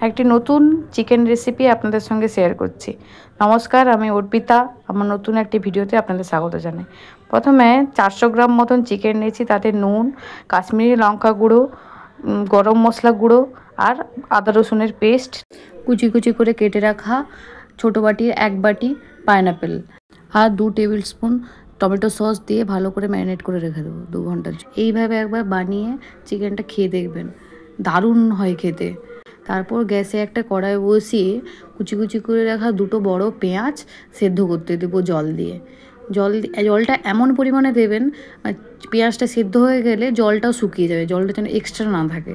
একটি নতুন chicken recipe আপনাদের সঙ্গে শেয়ার করছি। নমস্কার, আমি অর্পিতা। আমার নতুন একটি ভিডিওতে আপনাদের স্বাগত জানাই। প্রথমে 400 গ্রাম মতন চিকেন নিয়েছি, তাতে নুন, কাশ্মীরি লঙ্কা গুঁড়ো, গরম মশলা গুঁড়ো আর আদা রসুনের পেস্ট, কুচি কুচি করে কেটে রাখা ছোটো বাটির 1 বাটি পাইনাপেল আর 2 টেবিল স্পুন টমেটো সস দিয়ে ভালো করে ম্যারিনেট করে রেখে দেবো 2 ঘন্টার। এইভাবে একবার বানিয়ে চিকেনটা খেয়ে দেখবেন, দারুণ হয় খেতে। তারপর গ্যাসে একটা কড়াই বসিয়ে কুচি কুচি করে রাখা 2টো বড় পেঁয়াজ সেদ্ধ করতে দেবো জল দিয়ে। জলটা এমন পরিমাণে দেবেন, পেঁয়াজটা সেদ্ধ হয়ে গেলে জলটাও শুকিয়ে যাবে, জলটা যেন এক্সট্রা না থাকে,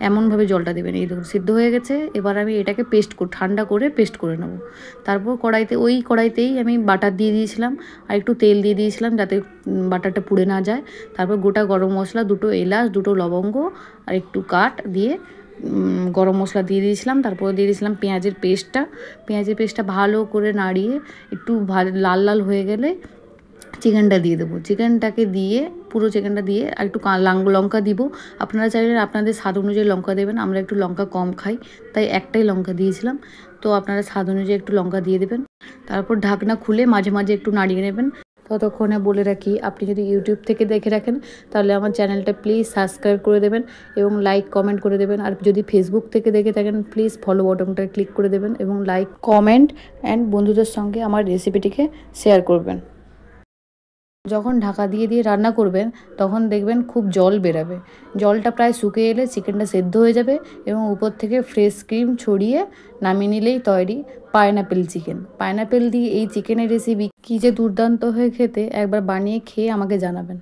এমনভাবে জলটা দেবেন। এই দেখুন সিদ্ধ হয়ে গেছে। এবার আমি এটাকে ঠান্ডা করে পেস্ট করে নেব। তারপর কড়াইতেই আমি বাটার দিয়ে দিয়েছিলাম আর একটু তেল দিয়ে দিয়েছিলাম যাতে বাটারটা পুড়ে না যায়। তারপর গোটা গরম মশলা, 2টো এলাচ, 2টো লবঙ্গ আর একটু কাঠ দিয়ে গরম মশলা দিয়ে দিয়েছিলাম। তারপর দিয়ে দিয়েছিলাম পেঁয়াজের পেস্টটা ভালো করে নাড়িয়ে একটু লাল লাল হয়ে গেলে চিকেনটা দিয়ে দেবো। পুরো চিকেনটা দিয়ে আর একটু লঙ্কা দিব। আপনারা চাইলে আপনাদের স্বাদ অনুযায়ী লঙ্কা দেবেন। আমরা একটু লঙ্কা কম খাই, তাই একটাই লঙ্কা দিয়েছিলাম। তো আপনারা স্বাদ অনুযায়ী একটু লঙ্কা দিয়ে দেবেন। তারপর ঢাকনা খুলে মাঝে মাঝে একটু নাড়িয়ে নেবেন। ততক্ষণে বলে রাখি, আপনি যদি ইউটিউব থেকে দেখে রাখেন তাহলে আমার চ্যানেলটা প্লিজ সাবস্ক্রাইব করে দেবেন এবং লাইক কমেন্ট করে দেবেন। আর যদি ফেসবুক থেকে দেখে থাকেন প্লিজ ফলো বাটনটা ক্লিক করে দেবেন এবং লাইক কমেন্ট অ্যান্ড বন্ধুদের সঙ্গে আমার রেসিপিটিকে শেয়ার করবেন। যখন ঢাকা দিয়ে রান্না করবেন তখন দেখবেন খুব জল বেরাবে। জলটা প্রায় শুকিয়ে এলে চিকেনটা সেদ্ধ হয়ে যাবে এবং উপর থেকে ফ্রেশ ক্রিম ছড়িয়ে নামিয়ে নিলেই তৈরি পাইনাপেল চিকেন। পাইনাপেল দিয়ে এই চিকেনের রেসিপি কী যে দুর্দান্ত হয়ে খেতে, একবার বানিয়ে খেয়ে আমাকে জানাবেন।